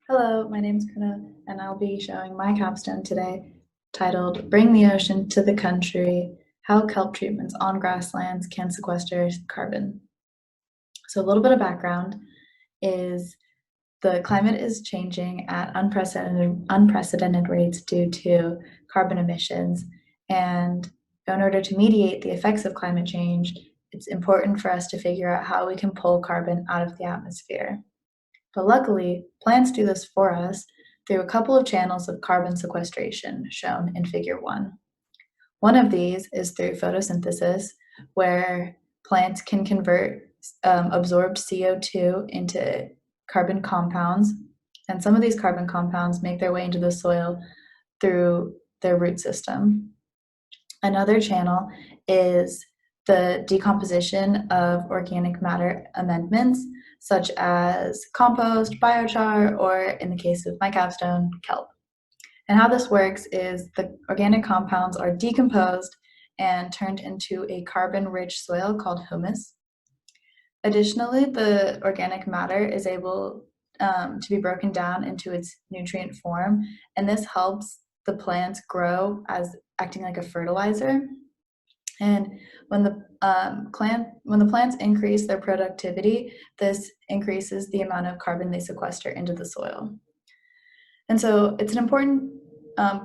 Hello, my name is Chrina, and I'll be showing my capstone today, titled Bring the Ocean to the Country, How Kelp Treatments on Grasslands Can Sequester Carbon. So a little bit of background is the climate is changing at unprecedented rates due to carbon emissions, and in order to mediate the effects of climate change, it's important for us to figure out how we can pull carbon out of the atmosphere. But luckily, plants do this for us through a couple of channels of carbon sequestration shown in Figure 1. One of these is through photosynthesis, where plants can convert absorbed CO2 into carbon compounds, and some of these carbon compounds make their way into the soil through their root system. Another channel is the decomposition of organic matter amendments, such as compost, biochar, or in the case of my capstone, kelp. And how this works is the organic compounds are decomposed and turned into a carbon-rich soil called humus. Additionally, the organic matter is able to be broken down into its nutrient form, and this helps the plants grow as acting like a fertilizer. And when the plants increase their productivity, this increases the amount of carbon they sequester into the soil. And so it's an important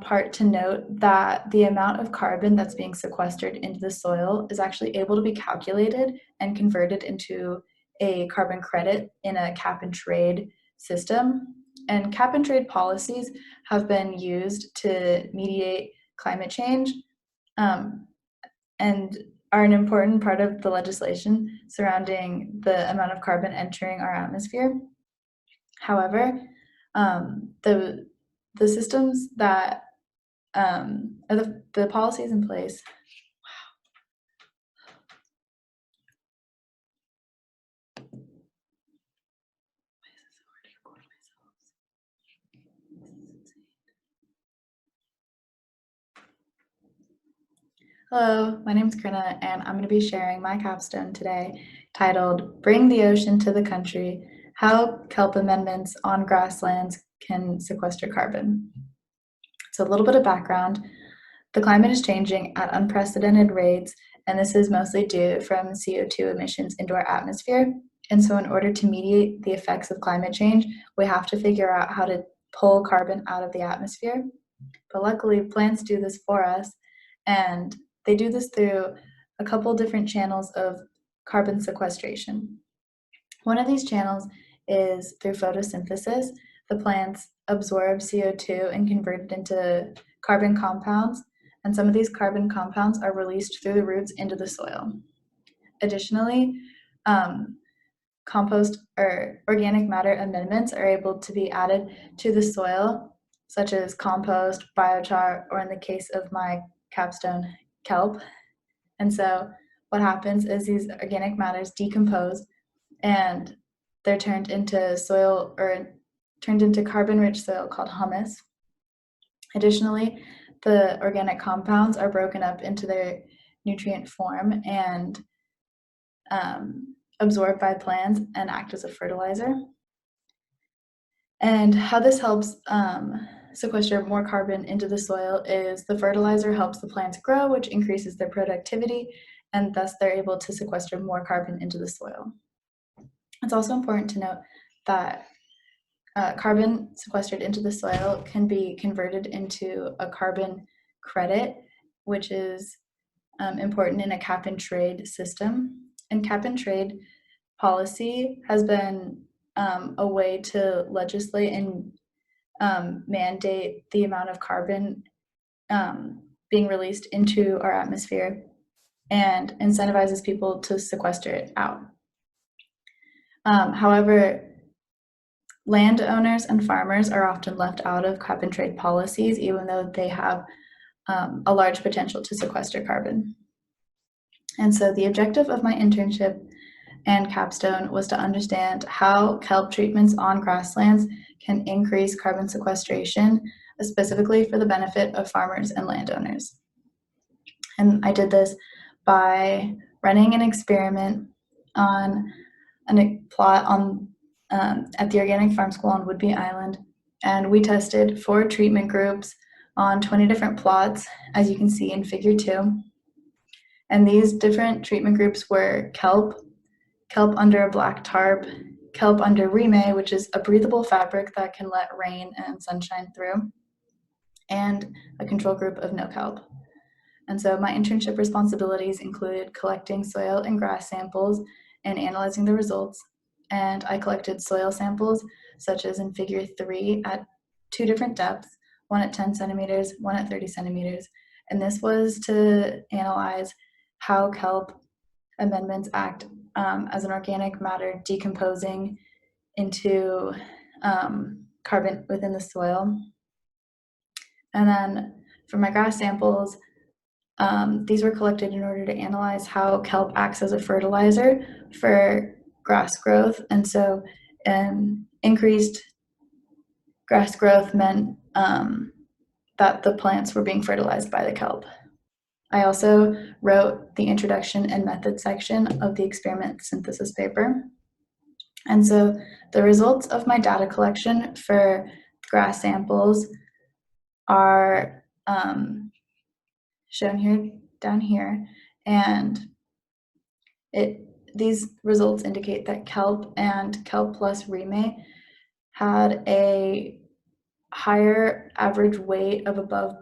part to note that the amount of carbon that's being sequestered into the soil is actually able to be calculated and converted into a carbon credit in a cap and trade system. And cap and trade policies have been used to mediate climate change and are an important part of the legislation surrounding the amount of carbon entering our atmosphere. However, the systems that or the policies in place. Hello, my name is Chrina, and I'm going to be sharing my capstone today, titled Bring the Ocean to the Country, How Kelp Amendments on Grasslands Can Sequester Carbon. So a little bit of background. The climate is changing at unprecedented rates, and this is mostly due from CO2 emissions into our atmosphere. And so in order to mediate the effects of climate change, we have to figure out how to pull carbon out of the atmosphere. But luckily, plants do this for us, and they do this through a couple different channels of carbon sequestration. One of these channels is through photosynthesis. The plants absorb CO2 and convert it into carbon compounds, and some of these carbon compounds are released through the roots into the soil. Additionally, compost or organic matter amendments are able to be added to the soil, such as compost, biochar, or in the case of my capstone, kelp. And so what happens is these organic matters decompose and they're turned into soil or turned into carbon-rich soil called humus. Additionally, the organic compounds are broken up into their nutrient form and absorbed by plants and act as a fertilizer. And how this helps sequester more carbon into the soil is the fertilizer helps the plants grow, which increases their productivity, and thus they're able to sequester more carbon into the soil. It's also important to note that carbon sequestered into the soil can be converted into a carbon credit, which is important in a cap and trade system. And cap and trade policy has been a way to legislate and mandate the amount of carbon being released into our atmosphere and incentivizes people to sequester it out. However, landowners and farmers are often left out of cap and trade policies, even though they have a large potential to sequester carbon. And so the objective of my internship and capstone was to understand how kelp treatments on grasslands can increase carbon sequestration, specifically for the benefit of farmers and landowners. And I did this by running an experiment on a plot on at the Organic Farm School on Whidbey Island And we tested 4 treatment groups on 20 different plots, as you can see in figure 2. And these different treatment groups were kelp, kelp under a black tarp, kelp under rime, which is a breathable fabric that can let rain and sunshine through, and a control group of no kelp. And so my internship responsibilities included collecting soil and grass samples and analyzing the results. And I collected soil samples, such as in figure 3, at 2 different depths, one at 10 centimeters, one at 30 centimeters. And this was to analyze how kelp amendments act as an organic matter decomposing into carbon within the soil. And then for my grass samples, these were collected in order to analyze how kelp acts as a fertilizer for grass growth. And so increased grass growth meant that the plants were being fertilized by the kelp. I also wrote the introduction and method section of the experiment synthesis paper. And so the results of my data collection for grass samples are shown here, down here, and these results indicate that kelp and kelp plus rime had a higher average weight of above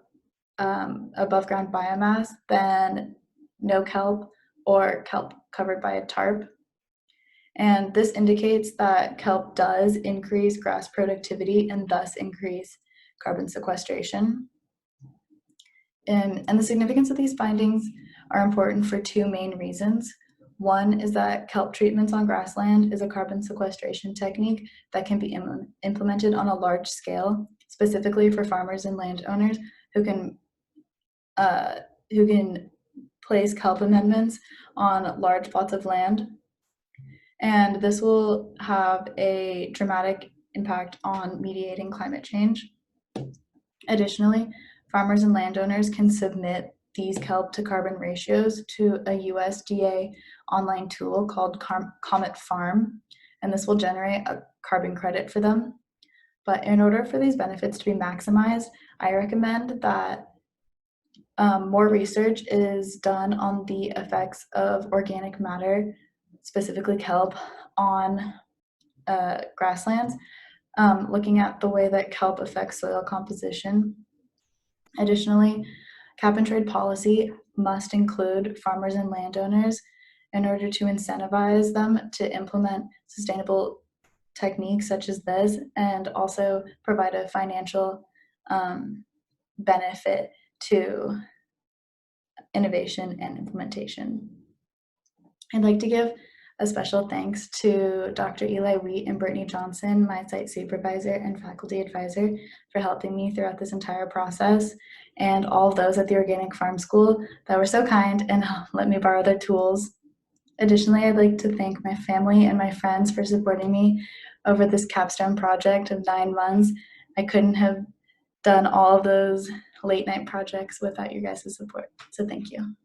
ground biomass than no kelp or kelp covered by a tarp. And this indicates that kelp does increase grass productivity and thus increase carbon sequestration. And the significance of these findings are important for 2 main reasons. One is that kelp treatments on grassland is a carbon sequestration technique that can be implemented on a large scale, specifically for farmers and landowners who can place kelp amendments on large plots of land. And this will have a dramatic impact on mediating climate change. Additionally, farmers and landowners can submit these kelp to carbon ratios to a USDA online tool called Comet Farm, and this will generate a carbon credit for them. But in order for these benefits to be maximized, I recommend that more research is done on the effects of organic matter, specifically kelp, on grasslands, looking at the way that kelp affects soil composition. Additionally, cap and trade policy must include farmers and landowners in order to incentivize them to implement sustainable techniques such as this, and also provide a financial benefit to innovation and implementation. I'd like to give a special thanks to Dr. Eli Wheat and Brittany Johnson, my site supervisor and faculty advisor, for helping me throughout this entire process, and all of those at the Organic Farm School that were so kind and let me borrow their tools. Additionally, I'd like to thank my family and my friends for supporting me over this capstone project of 9 months. I couldn't have done all of those late night projects without your guys' support, so thank you.